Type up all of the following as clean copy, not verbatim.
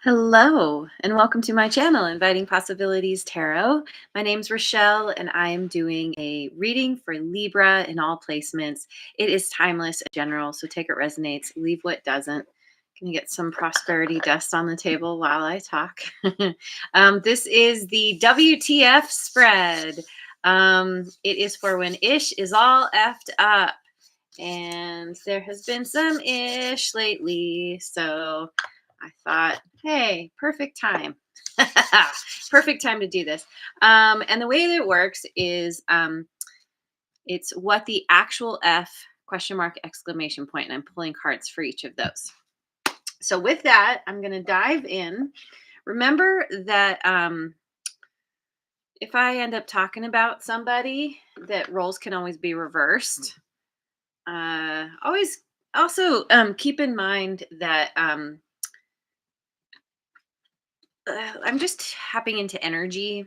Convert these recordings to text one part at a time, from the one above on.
Hello, and welcome to my channel, Inviting Possibilities Tarot. My name's Rochelle, and I am doing a reading for Libra in all placements. It is timeless and general, so take what resonates, leave what doesn't. Gonna get some prosperity dust on the table while I talk. This is the WTF spread. It is for when ish is all effed up, and there has been some ish lately, so I thought, hey, perfect time. Perfect time to do this. And the way that it works is it's what the actual F question mark exclamation point, and I'm pulling cards for each of those. So with that, I'm going to dive in. Remember that if I end up talking about somebody, that roles can always be reversed. Always also keep in mind that I'm just tapping into energy.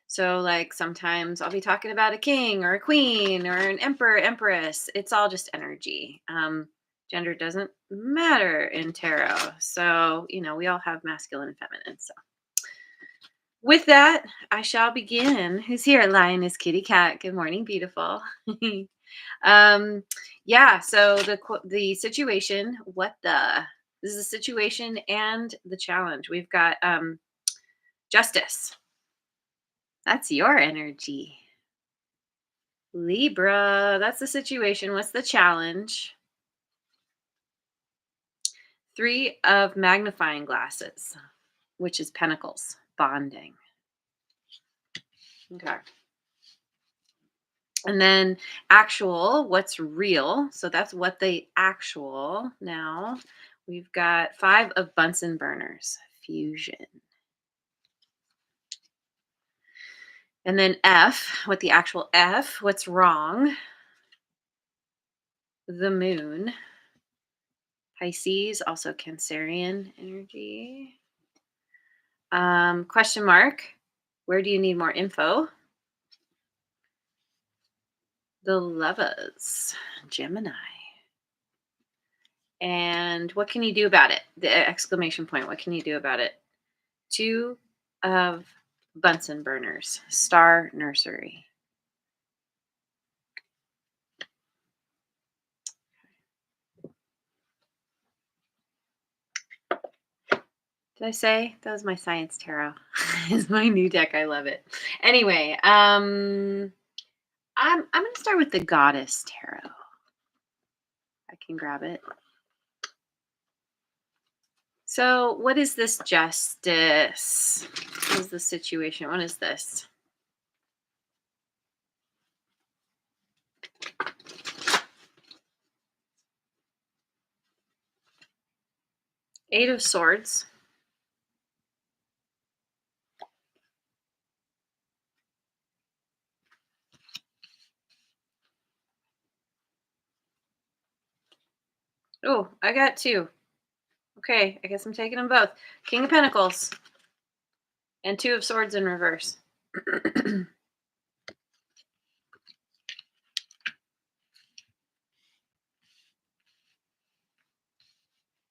So, like, sometimes I'll be talking about a king or a queen or an emperor, empress. It's all just energy. Gender doesn't matter in tarot. So, we all have masculine and feminine. So, with that, I shall begin. Who's here? Lioness Kitty Cat. Good morning, beautiful. um, yeah. So the situation. What the? This is the situation and the challenge. We've got justice. That's your energy. Libra, that's the situation. What's the challenge? Three of magnifying glasses, which is pentacles, bonding. Okay. And then actual, what's real? So that's what the actual. Now we've got five of Bunsen burners, fusion. And then F, what the actual F, what's wrong? The moon. Pisces, also Cancerian energy. Question mark, where do you need more info? The Lovers, Gemini. And what can you do about it? The exclamation point, what can you do about it? Two of Bunsen burners, Star Nursery. Did I say that was my science tarot? It's my new deck. I love it. Anyway, I'm gonna start with the Goddess tarot. I can grab it. So, what is this justice? What is the situation? What is this? Eight of Swords. Oh, I got two. Okay, I guess I'm taking them both. King of Pentacles and Two of Swords in reverse.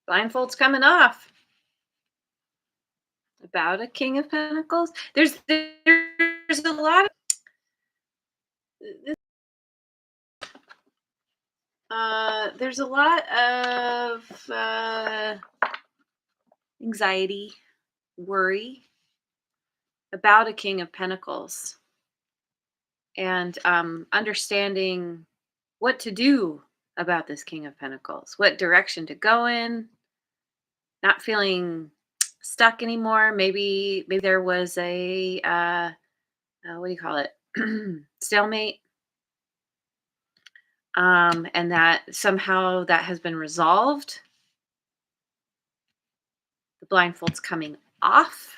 Blindfold's coming off. About a King of Pentacles. There's a lot of there's a lot of anxiety, worry about a King of Pentacles, and understanding what to do about this King of Pentacles, what direction to go in, not feeling stuck anymore. Maybe there was a what do you call it? Stalemate. And that somehow that has been resolved. The blindfold's coming off.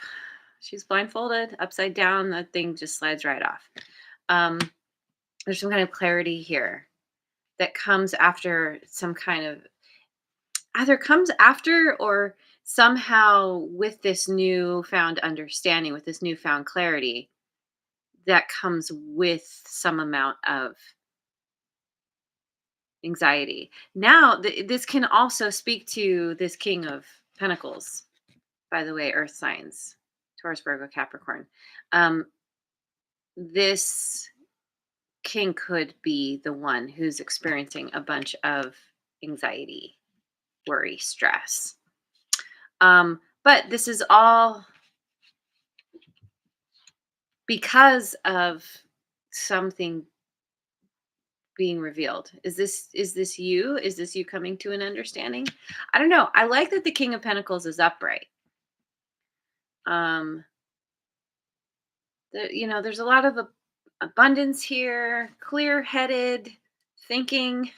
She's blindfolded, upside down. The thing just slides right off. There's some kind of clarity here that comes after some kind of, either comes after or somehow with this newfound understanding, with this newfound clarity, that comes with some amount of anxiety. Now, this can also speak to this King of Pentacles. by the way, earth signs, Taurus, Virgo, Capricorn. Um, this king could be the one who's experiencing a bunch of anxiety, worry, stress. But this is all because of something being revealed. Is this you? Is this you coming to an understanding? I don't know. I like that the King of Pentacles is upright. Um, there's a lot of abundance here, clear-headed thinking,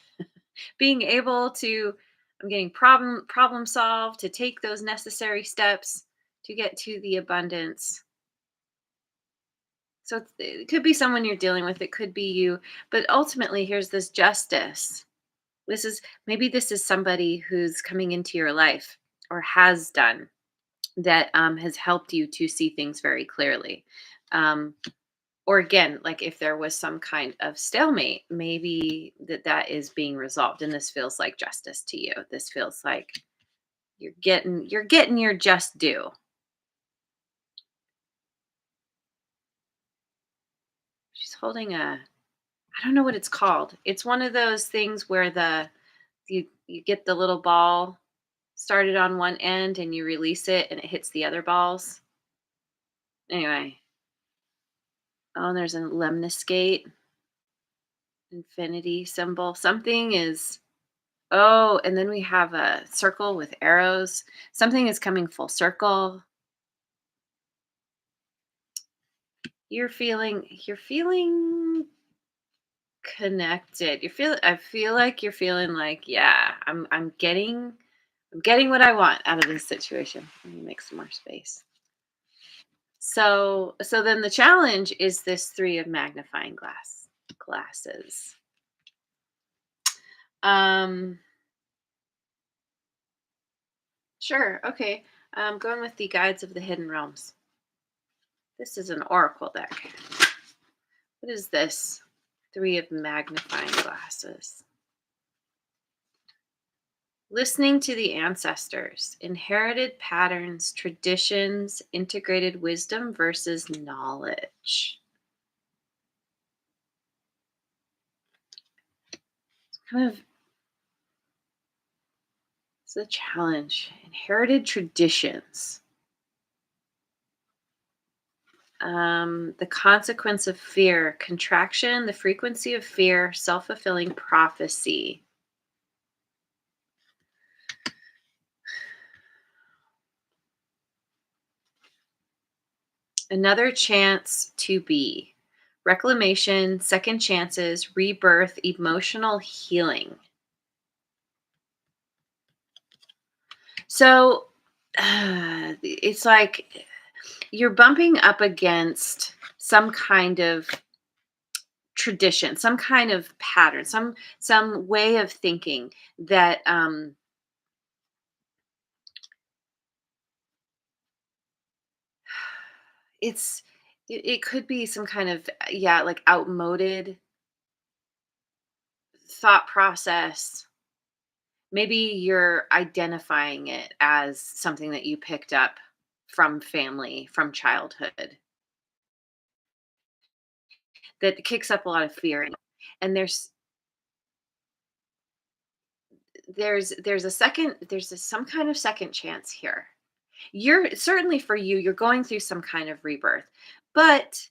being able to I'm getting problem solve, to take those necessary steps to get to the abundance. So it could be someone you're dealing with, it could be you, but ultimately here's this justice. This is somebody who's coming into your life or has done that, has helped you to see things very clearly. Um, or again, like if there was some kind of stalemate, maybe that is being resolved, and this feels like justice to you. This feels like you're getting your just due. She's holding I don't know what it's called. It's one of those things where you get the little ball started on one end and you release it and it hits the other balls. Anyway, oh, and there's a lemniscate infinity symbol. Something is Oh, and then we have a circle with arrows. Something is coming full circle. You're feeling connected. I feel like you're feeling like, yeah, I'm getting what I want out of this situation. Let me make some more space. So then the challenge is this three of magnifying glasses. Um sure, okay. I'm going with the guides of the hidden realms. This is an oracle deck. What is this? Three of magnifying glasses. Listening to the ancestors, inherited patterns, traditions, integrated wisdom versus knowledge. Kind of, it's a challenge. Inherited traditions. The consequence of fear, contraction, the frequency of fear, self-fulfilling prophecy. Another chance to be. Reclamation, second chances, rebirth, emotional healing. So it's like you're bumping up against some kind of tradition, some kind of pattern, some way of thinking that it's it could be some kind of, yeah, like outmoded thought process. Maybe you're identifying it as something that you picked up from family, from childhood, that kicks up a lot of fear. And there's some kind of second chance here. You're certainly, for you, you're going through some kind of rebirth, but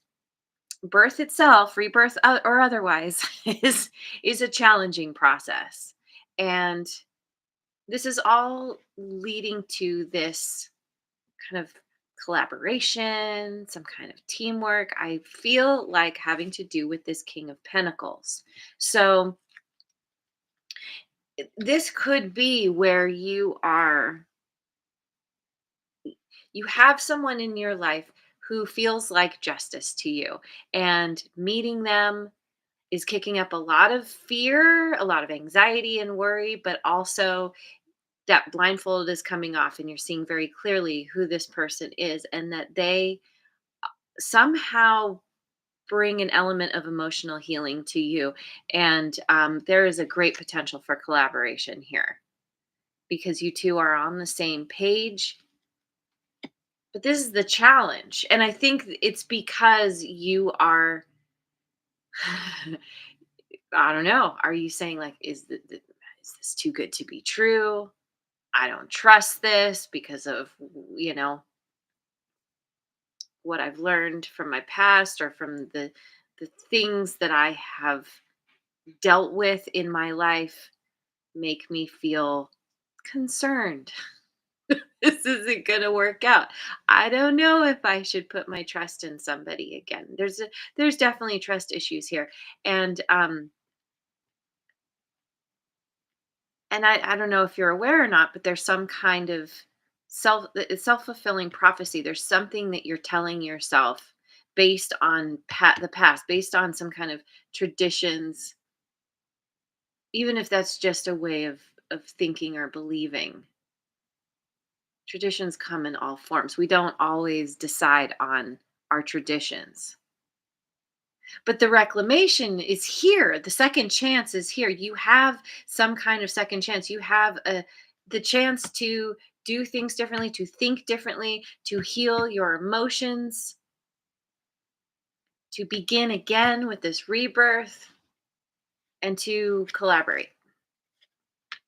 birth itself, rebirth or otherwise, is a challenging process. And this is all leading to this kind of collaboration, some kind of teamwork. I feel like having to do with this King of Pentacles. So this could be where you have someone in your life who feels like justice to you, and meeting them is kicking up a lot of fear, a lot of anxiety and worry, but also that blindfold is coming off and you're seeing very clearly who this person is, and that they somehow bring an element of emotional healing to you. And there is a great potential for collaboration here because you two are on the same page. But this is the challenge. And I think it's because you are, I don't know. Are you saying like, is this too good to be true? I don't trust this because of, you know, what I've learned from my past or from the things that I have dealt with in my life make me feel concerned. This isn't going to work out. I don't know if I should put my trust in somebody again. There's definitely trust issues here. And I don't know if you're aware or not, but there's some kind of self-fulfilling prophecy. There's something that you're telling yourself based on the past, based on some kind of traditions, even if that's just a way of thinking or believing. Traditions come in all forms. We don't always decide on our traditions. But the reclamation is here. The second chance is here. You have some kind of second chance. You have the chance to do things differently, to think differently, to heal your emotions, to begin again with this rebirth, and to collaborate.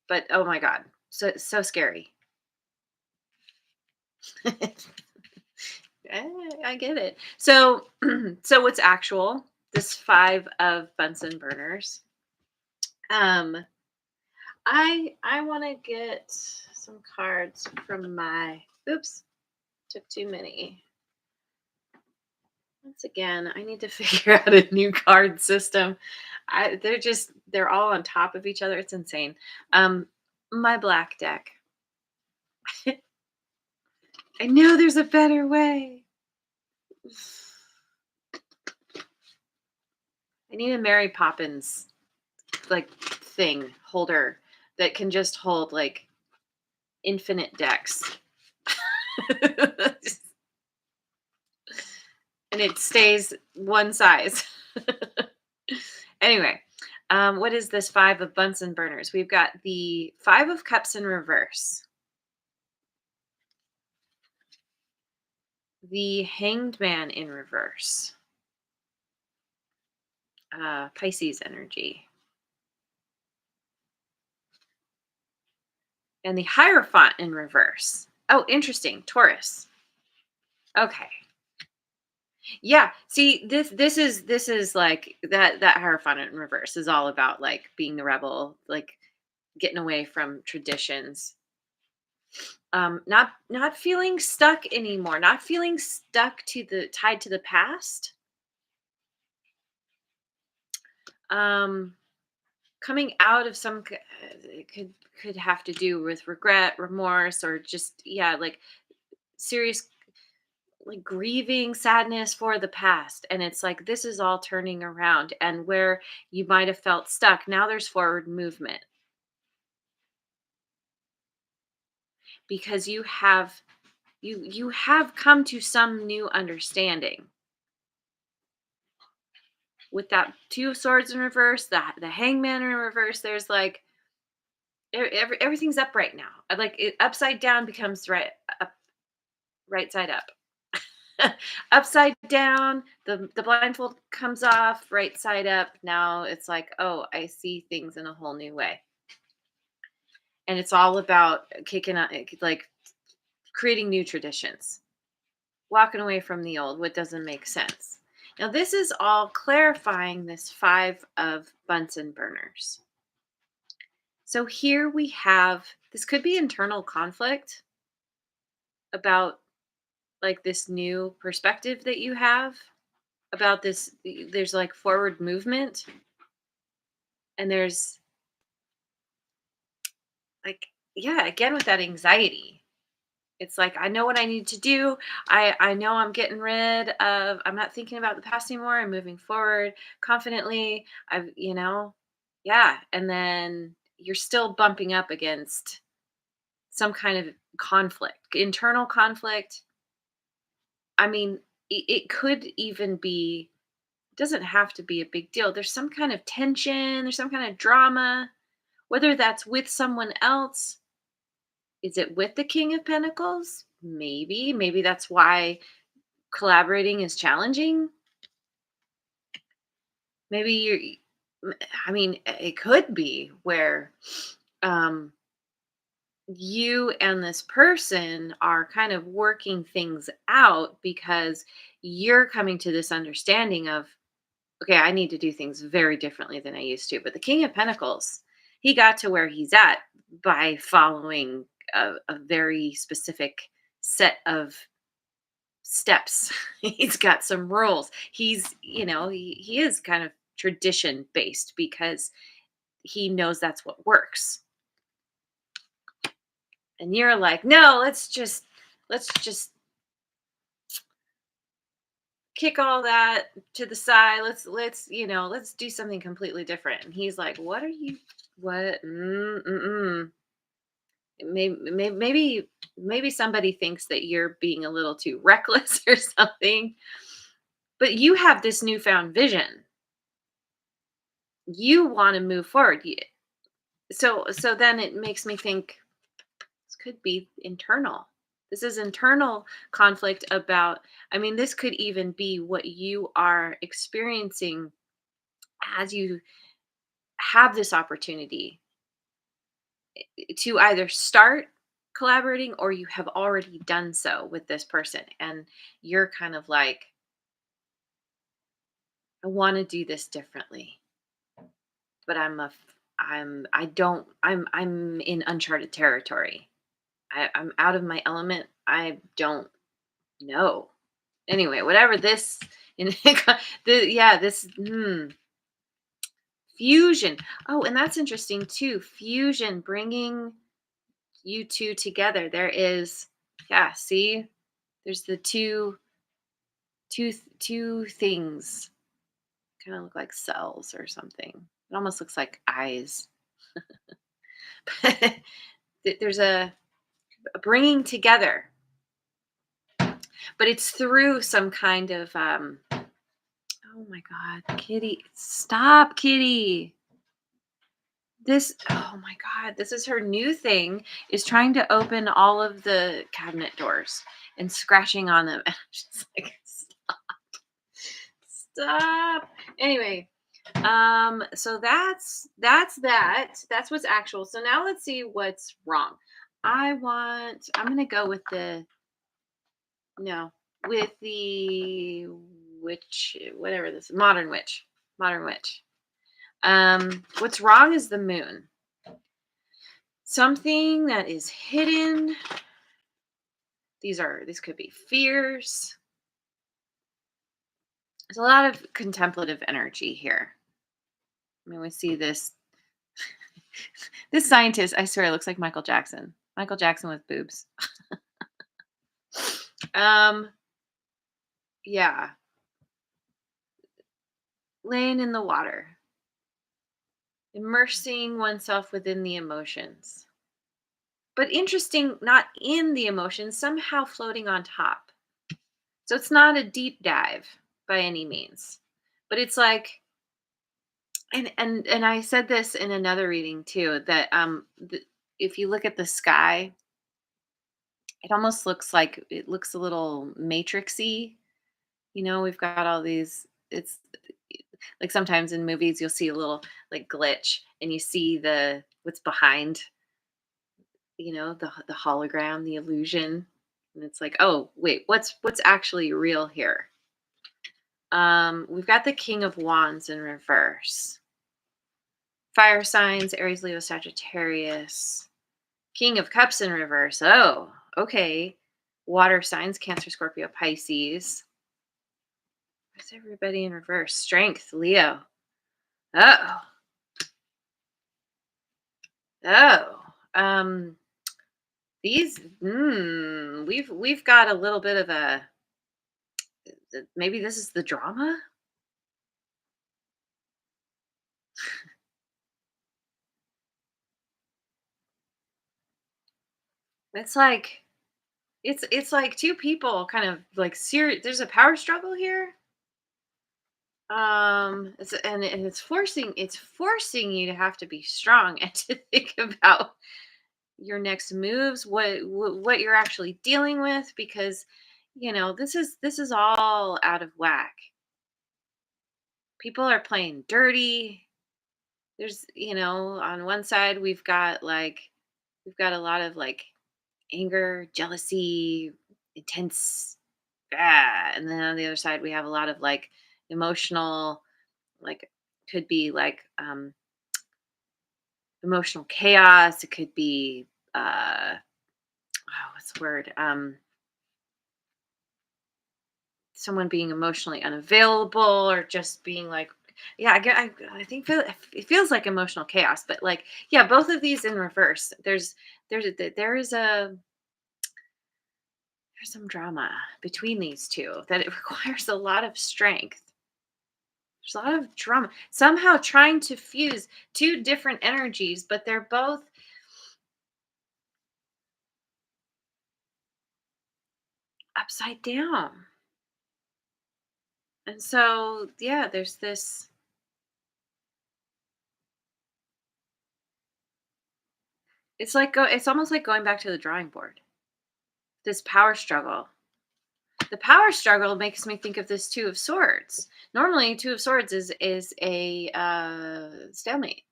But oh my God, so scary. I get it. So, so what's actual? This five of Bunsen burners. Um, I want to get some cards from my. Oops, took too many. Once again, I need to figure out a new card system. They're all on top of each other. It's insane. My black deck. I know there's a better way. I need a Mary Poppins like thing holder that can just hold like infinite decks. And it stays one size. Anyway, what is this five of Bunsen burners? We've got the Five of Cups in reverse, the Hanged Man in reverse, Pisces energy, and the Hierophant in reverse. Oh, interesting. Taurus. Okay. Yeah. See, this is like that Hierophant in reverse is all about like being the rebel, like getting away from traditions. Not feeling stuck anymore, not feeling stuck to the tied to the past. Um coming out of it could have to do with regret, remorse, or just yeah, like serious like grieving sadness for the past, and it's like this is all turning around, and where you might have felt stuck, now there's forward movement because you have come to some new understanding with that two swords in reverse, the hangman in reverse. There's like everything's up right now. Like it, upside down becomes right side up. Upside down, the blindfold comes off, right side up. Now it's like, oh, I see things in a whole new way. And it's all about kicking out, like creating new traditions, walking away from the old, what doesn't make sense. Now, this is all clarifying this five of Bunsen burners. So here we have this could be internal conflict about like this new perspective that you have about this. There's like forward movement, and there's like, yeah, again with that anxiety. It's like I know what I need to do. I know I'm getting rid of. I'm not thinking about the past anymore. I'm moving forward confidently. Yeah. And then you're still bumping up against some kind of conflict, internal conflict. I mean, it could even be. It doesn't have to be a big deal. There's some kind of tension. There's some kind of drama, whether that's with someone else Is it with the King of Pentacles? Maybe. Maybe that's why collaborating is challenging. Maybe I mean, it could be where um, you and this person are kind of working things out because you're coming to this understanding of, okay, I need to do things very differently than I used to. But the King of Pentacles, he got to where he's at by following a very specific set of steps. He's got some rules. He is kind of tradition based because he knows that's what works. And you're like, no, let's just kick all that to the side. Let's do something completely different. And he's like, what are you, what? Maybe somebody thinks that you're being a little too reckless or something, but you have this newfound vision. You want to move forward. So then it makes me think this could be internal. This is internal conflict about, I mean, this could even be what you are experiencing as you have this opportunity to either start collaborating or you have already done so with this person. And you're kind of like, I want to do this differently, but I'm in uncharted territory. I'm out of my element. I don't know. Anyway, whatever this, in this fusion. Oh, and that's interesting too. Fusion, bringing you two together. There is, yeah. See, there's the two things. Kind of look like cells or something. It almost looks like eyes. But there's a bringing together, but it's through some kind of oh my god, kitty, stop, kitty. Oh my god, this is her new thing, is trying to open all of the cabinet doors and scratching on them. And I'm just like, stop. Anyway, so that's what's actual. So now let's see what's wrong. I'm gonna go with the no, with the witch, whatever this modern witch. What's wrong is the moon. Something that is hidden. These could be fears. There's a lot of contemplative energy here. I mean, we see this this scientist, I swear, looks like Michael Jackson. Michael Jackson with boobs. um, yeah. Laying in the water. Immersing oneself within the emotions. But interesting, not in the emotions, somehow floating on top. So it's not a deep dive by any means. But it's like, and I said this in another reading too, that if you look at the sky, it almost looks like it looks a little matrixy. We've got all these, it's like sometimes in movies you'll see a little like glitch and you see the what's behind, the hologram, the illusion. And it's like, oh wait, what's actually real here? We've got the King of Wands in reverse. Fire signs, Aries, Leo, Sagittarius. King of Cups in reverse. Oh, okay. Water signs, Cancer, Scorpio, Pisces. Where's everybody in reverse? Strength, Leo. Oh. Oh. These we've got a little bit of a, maybe this is the drama. It's like it's like two people kind of like serious. There's a power struggle here. It's forcing you to have to be strong and to think about your next moves, what you're actually dealing with, because this is all out of whack. People are playing dirty. There's, on one side we've got a lot of like anger, jealousy, intense, and then on the other side we have a lot of like emotional, like, could be like emotional chaos. It could be what's the word? Someone being emotionally unavailable, or just being like, yeah, I think it feels like emotional chaos, but like, yeah, both of these in reverse. There's some drama between these two that it requires a lot of strength. There's a lot of drama. Somehow trying to fuse two different energies, but they're both upside down. And so, yeah, there's this. It's almost like going back to the drawing board. This power struggle. The power struggle makes me think of this Two of Swords. Normally, Two of Swords is a stalemate.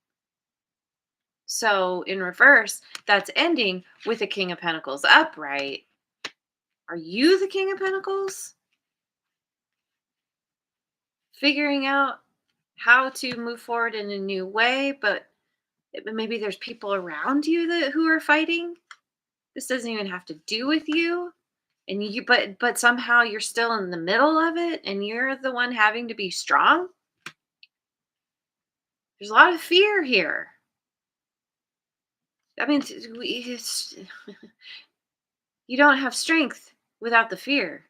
So in reverse, that's ending with a King of Pentacles upright. Are you the King of Pentacles? Figuring out how to move forward in a new way, but maybe there's people around you who are fighting. This doesn't even have to do with you. And but somehow you're still in the middle of it and you're the one having to be strong. There's a lot of fear here. I mean, you don't have strength without the fear.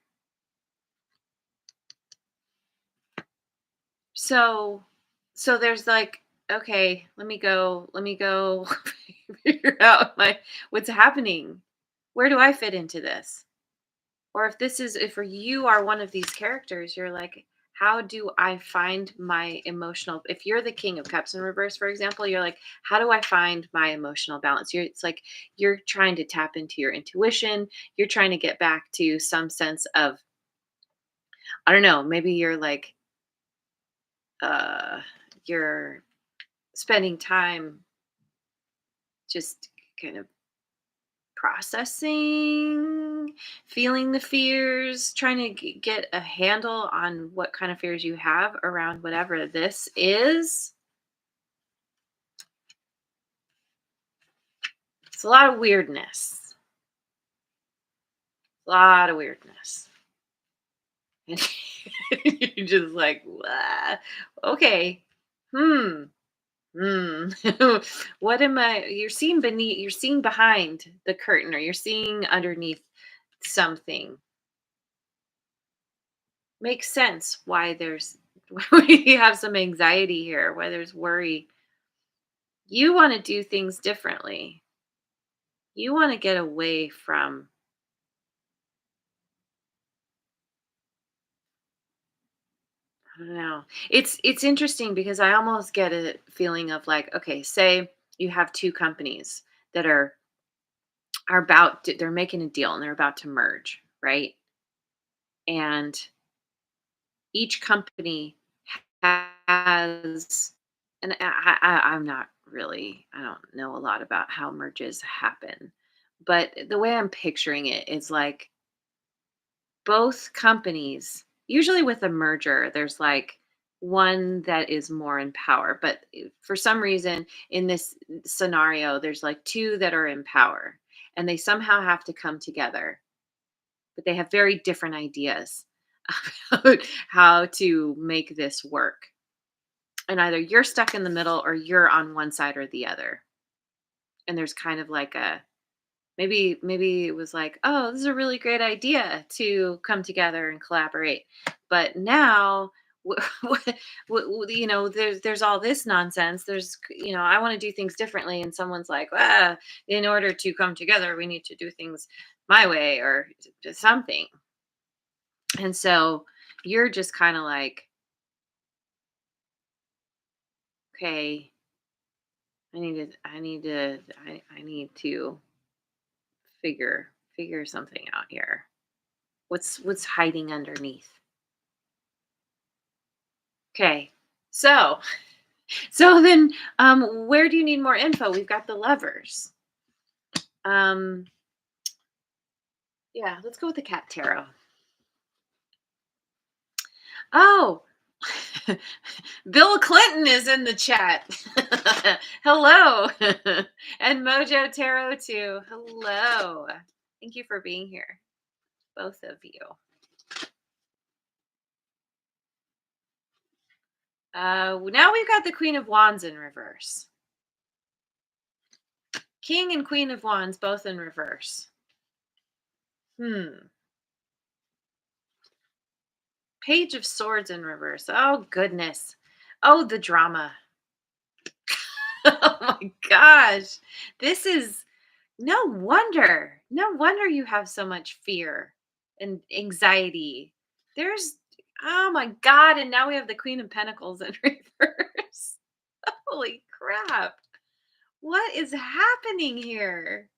So, there's like, okay, let me go figure out what's happening. Where do I fit into this? Or if you are one of these characters, you're like, how do I find my emotional, if you're the King of Cups in reverse, for example, you're like, how do I find my emotional balance? It's like you're trying to tap into your intuition. You're trying to get back to some sense of, I don't know, maybe you're like, uh you're spending time just kind of processing, feeling the fears, trying to get a handle on what kind of fears you have around whatever this is. It's a lot of weirdness. A lot of weirdness. And you're just like, "What? Okay. Hmm. Hmm. What am I?" You're seeing behind the curtain, or you're seeing underneath something. Makes sense why there's why we have some anxiety here, why there's worry. You want to do things differently. You want to get away from, I don't know. It's interesting because I almost get a feeling of like, okay, say you have two companies that they're making a deal and they're about to merge, right? And each company has, and I'm not really, I don't know a lot about how merges happen, but the way I'm picturing it is like both companies, usually with a merger, there's like one that is more in power, but for some reason in this scenario, there's like two that are in power and they somehow have to come together, but they have very different ideas about how to make this work. And either you're stuck in the middle or you're on one side or the other. And there's kind of like a, maybe it was like, oh, this is a really great idea to come together and collaborate, but now there's all this nonsense. I want to do things differently, and someone's like, in order to come together we need to do things my way, or something. And so you're just kind of like, okay, I need to figure something out here. What's hiding underneath? Okay. So, so then where do you need more info? We've got the levers. Um yeah, let's go with the cat tarot. Oh, Bill Clinton is in the chat. Hello. And Mojo Tarot too. Hello. Thank you for being here, both of you. Now we've got the Queen of Wands in reverse. King and Queen of Wands both in reverse. Page of Swords in reverse. Oh, goodness. Oh, the drama. Oh, my gosh. This is no wonder. No wonder you have so much fear and anxiety. There's, oh, my God. And now we have the Queen of Pentacles in reverse. Holy crap. What is happening here?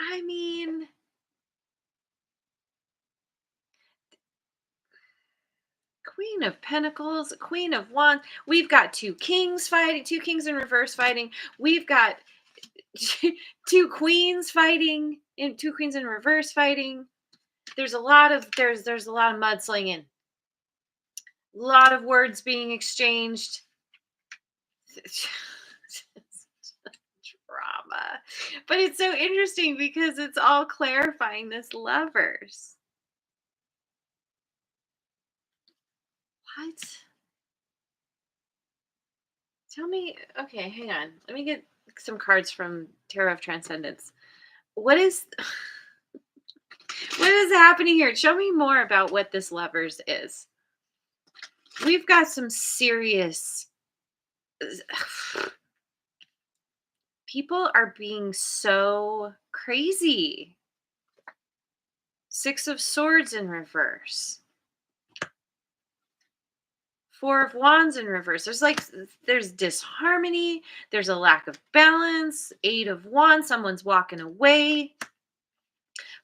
I mean, Queen of Pentacles, Queen of Wands. We've got two kings fighting, two kings in reverse fighting. We've got two queens fighting, and two queens in reverse fighting. There's there's a lot of mudslinging, a lot of words being exchanged. Drama, but it's so interesting because it's all clarifying this lovers. What? Tell me. Okay, hang on. Let me get some cards from Tarot of Transcendence. What is what is happening here? Show me more about what this lovers is. We've got some serious people are being so crazy. Six of Swords in reverse. Four of Wands in reverse. There's disharmony. There's a lack of balance. Eight of Wands. Someone's walking away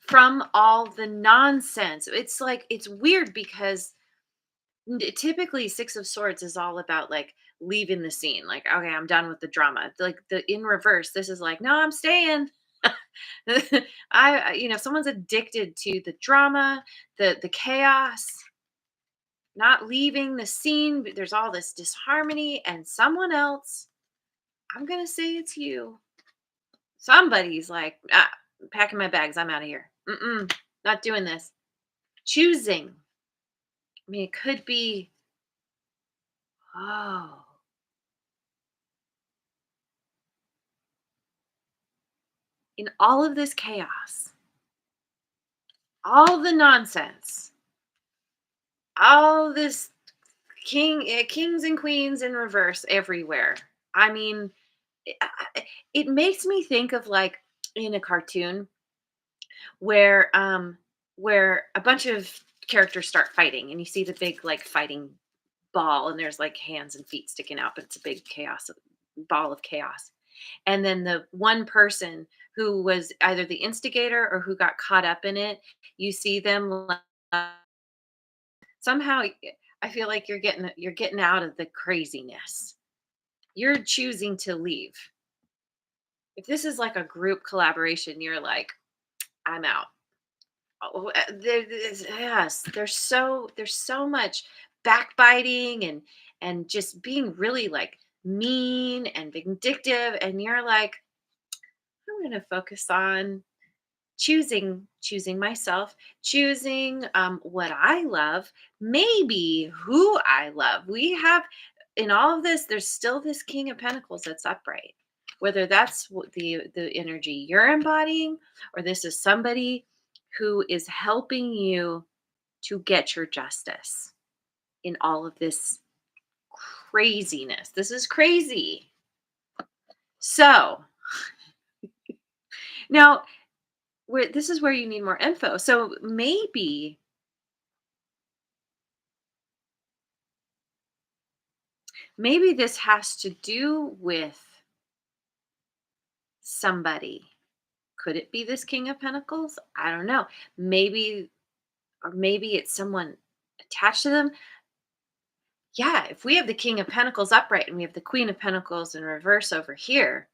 from all the nonsense. It's weird because typically Six of Swords is all about like leaving the scene. Like, okay, I'm done with the drama. Like the in reverse, this is like, no, I'm staying. Someone's addicted to the drama, the chaos, not leaving the scene. But there's all this disharmony, and someone else, I'm gonna say it's you. Somebody's like, packing my bags, I'm out of here. Not doing this. Choosing. I mean, it could be, oh, in all of this chaos, all the nonsense, all this kings and queens in reverse everywhere. I mean, it makes me think of like in a cartoon where where a bunch of characters start fighting and you see the big like fighting ball and there's like hands and feet sticking out, but it's a big chaos ball of chaos. And then the one person who was either the instigator or who got caught up in it, you see them somehow. I feel like you're getting out of the craziness. You're choosing to leave. If this is like a group collaboration, you're like, I'm out. Oh, yes, there's so much backbiting and just being really like mean and vindictive, and you're like, I'm going to focus on choosing myself, choosing what I love, maybe who I love. We have in all of this, there's still this King of Pentacles that's upright. Whether that's the energy you're embodying, or this is somebody who is helping you to get your justice in all of this craziness. This is crazy. So now this is where you need more info. So maybe this has to do with somebody. Could it be this King of Pentacles? I don't know. Maybe, or maybe it's someone attached to them. Yeah, if we have the King of Pentacles upright and we have the Queen of Pentacles in reverse over here,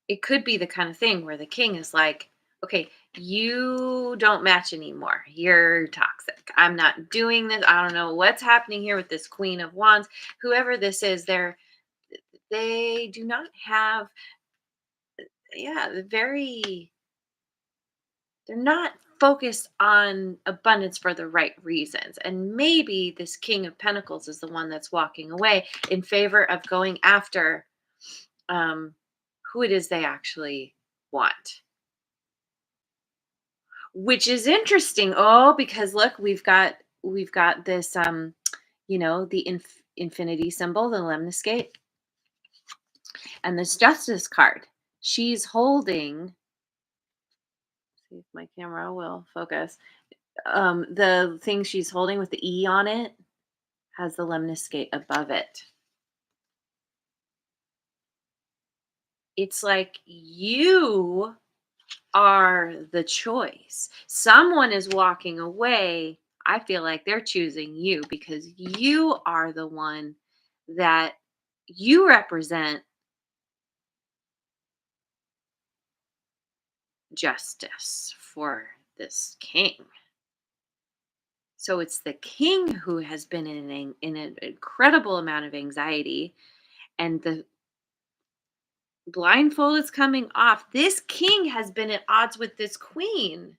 it could be the kind of thing where the king is like, okay, you don't match anymore. You're toxic. I'm not doing this. I don't know what's happening here with this Queen of Wands. Whoever this is, they do not have, yeah, they're not focused on abundance for the right reasons. And maybe this King of Pentacles is the one that's walking away in favor of going after um, who it is they actually want. Which is interesting. Oh, because look, we've got this the infinity symbol, the lemniscate, and this justice card. She's holding, see if my camera will focus. The thing she's holding with the E on it has the lemniscate above it. It's like you are the choice. Someone is walking away. I feel like they're choosing you because you are the one that you represent justice for this king. So it's the king who has been in an incredible amount of anxiety, and the blindfold is coming off. This king has been at odds with this queen.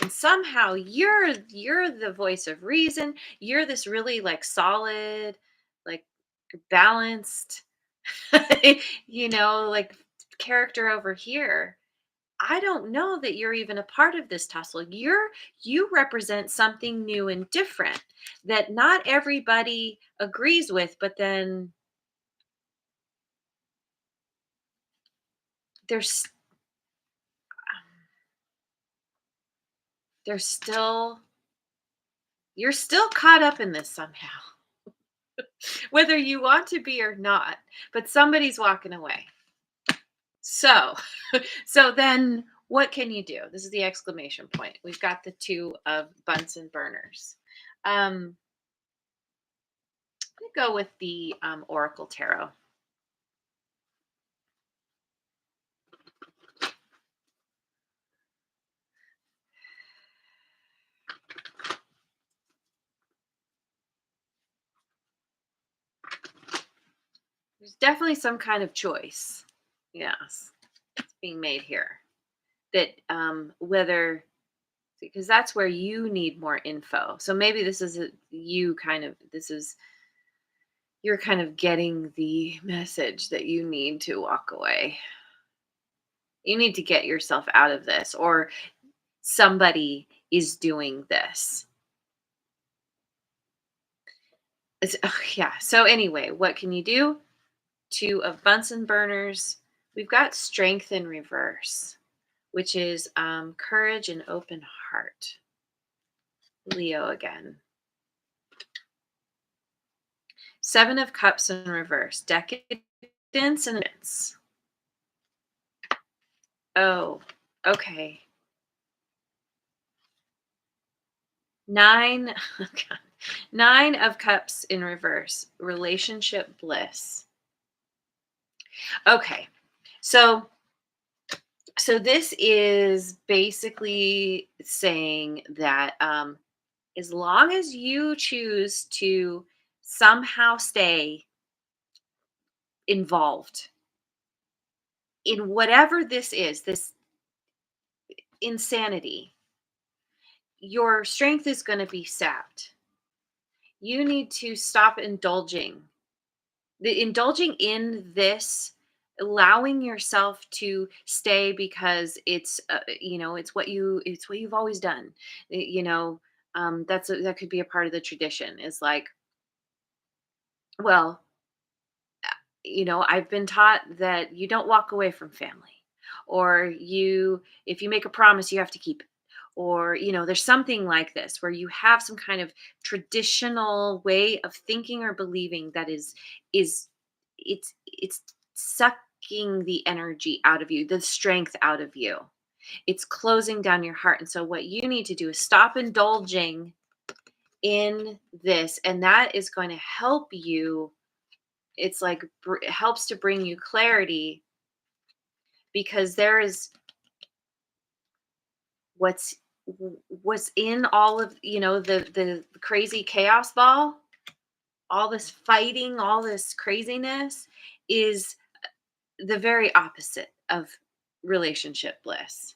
And somehow you're the voice of reason. You're this really like solid, like balanced, like character over here. I don't know that you're even a part of this tussle. You represent something new and different that not everybody agrees with, but then there's there's still you're still caught up in this somehow, whether you want to be or not, but somebody's walking away. So, so then what can you do? This is the exclamation point. We've got the two of Bunsen burners. I'm going to go with the Oracle Tarot. There's definitely some kind of choice. Yes, it's being made here. That whether, because that's where you need more info. So maybe this is you're kind of getting the message that you need to walk away. You need to get yourself out of this, or somebody is doing this. Yeah. So anyway, what can you do? Two of Bunsen burners. We've got strength in reverse, which is courage and open heart. Leo again. Seven of Cups in reverse. Decadence and immense. Oh, okay. Nine, Nine of Cups in reverse. Relationship bliss. Okay. So this is basically saying that as long as you choose to somehow stay involved in whatever this is, this insanity, your strength is going to be sapped. You need to stop indulging in this, allowing yourself to stay because it's what you've always done. That could be a part of the tradition, is like, well, I've been taught that you don't walk away from family, or if you make a promise, you have to keep it, or there's something like this where you have some kind of traditional way of thinking or believing that is it's sucking the energy out of you, the strength out of you. It's closing down your heart. And so what you need to do is stop indulging in this, and that is going to help you. It's like it helps to bring you clarity, because there is what's what's in all of the crazy chaos ball, all this fighting, all this craziness is the very opposite of relationship bliss.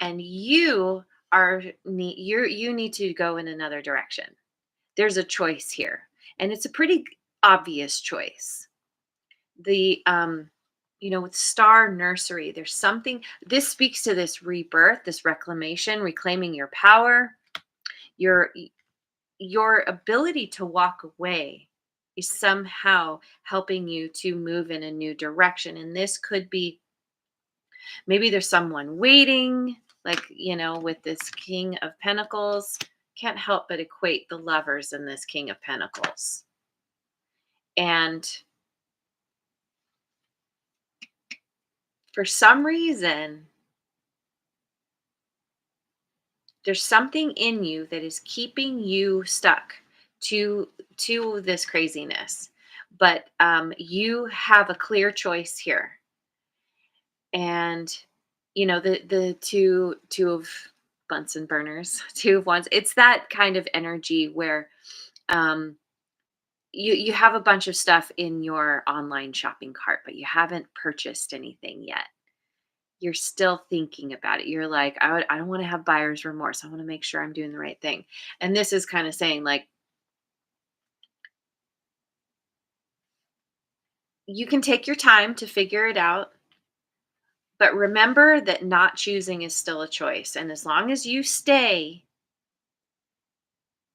And you need to go in another direction. There's a choice here, and it's a pretty obvious choice. With Star Nursery, there's something, this speaks to this rebirth, this reclamation, reclaiming your power, your your ability to walk away is somehow helping you to move in a new direction. And this could be, maybe there's someone waiting, like, with this King of Pentacles. Can't help but equate the Lovers in this King of Pentacles. And for some reason, there's something in you that is keeping you stuck to this craziness. But you have a clear choice here. And the two of Bunsen burners, two of wands, it's that kind of energy where um you have a bunch of stuff in your online shopping cart, but you haven't purchased anything yet. You're still thinking about it. You're like, I don't want to have buyer's remorse. I want to make sure I'm doing the right thing. And this is kind of saying, like, you can take your time to figure it out, but remember that not choosing is still a choice. And as long as you stay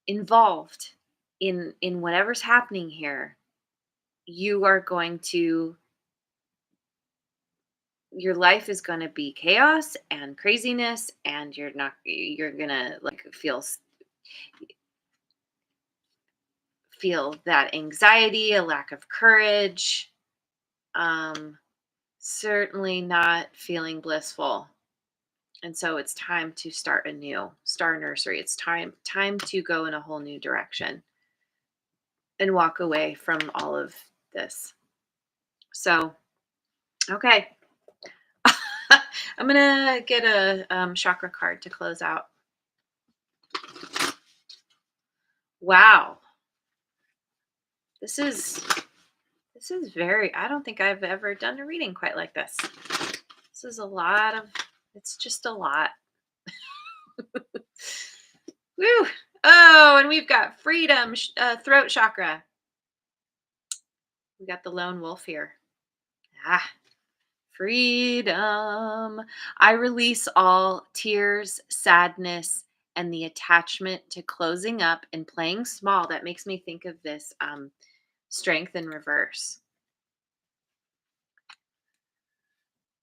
involved in whatever's happening here, you are going to your life is going to be chaos and craziness, and you're going to like feel that anxiety, a lack of courage, um certainly not feeling blissful. And so it's time to start a new Star Nursery. It's time to go in a whole new direction and walk away from all of this. So, okay. I'm gonna get a chakra card to close out. Wow, this is very. I don't think I've ever done a reading quite like this. This is a lot of. It's just a lot. Woo! Oh, and we've got freedom, throat chakra. We got the lone wolf here. Ah, freedom. I release all tears, sadness, and the attachment to closing up and playing small. That makes me think of this strength in reverse.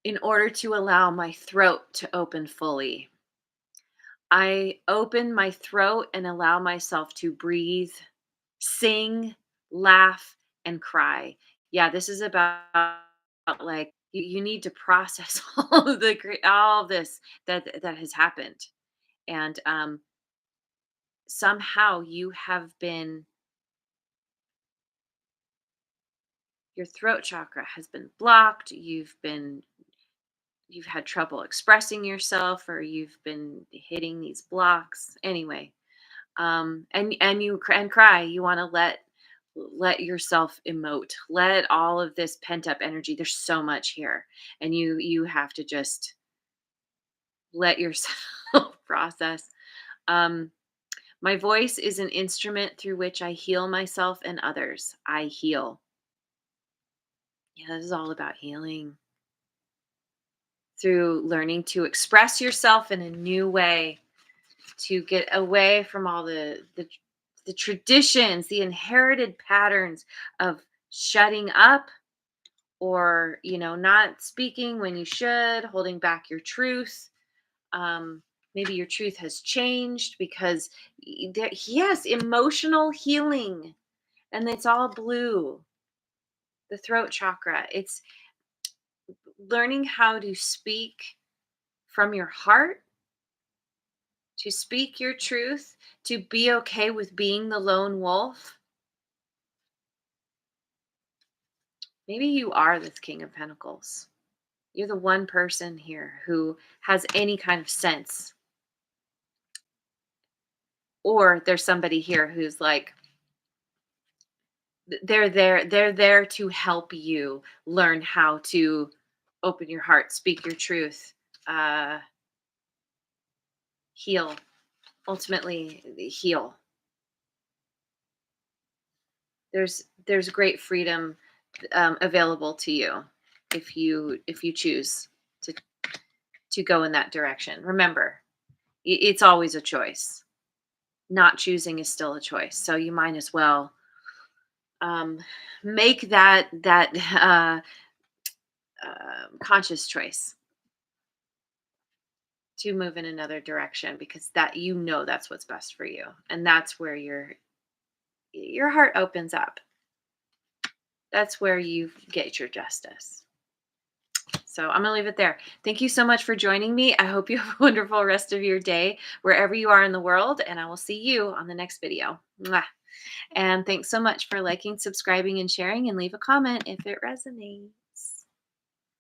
In order to allow my throat to open fully, I open my throat and allow myself to breathe, sing, laugh, and cry. Yeah, this is about like you need to process all of this that has happened. And somehow you have been your throat chakra has been blocked. You've had trouble expressing yourself, or you've been hitting these blocks anyway. And you and cry. You want to let yourself emote, let all of this pent up energy, there's so much here, and you have to just let yourself process. um my voice is an instrument through which I heal myself and others. I heal. Yeah, this is all about healing through learning to express yourself in a new way, to get away from all the traditions, the inherited patterns of shutting up, or not speaking when you should, holding back your truth. Maybe your truth has changed because yes, emotional healing, and it's all blue. The throat chakra. It's learning how to speak from your heart, to speak your truth, to be okay with being the lone wolf. Maybe you are this King of Pentacles. You're the one person here who has any kind of sense. Or there's somebody here who's like, they're there to help you learn how to open your heart, speak your truth, uh, heal, ultimately heal. There's great freedom available to you if you choose to go in that direction. Remember, it's always a choice. Not choosing is still a choice, so you might as well um, make that conscious choice to move in another direction, because that that's what's best for you, and that's where your heart opens up. That's where you get your justice. So I'm going to leave it there. Thank you so much for joining me. I hope you have a wonderful rest of your day wherever you are in the world, and I will see you on the next video. Mwah. And thanks so much for liking, subscribing, and sharing, and leave a comment if it resonates.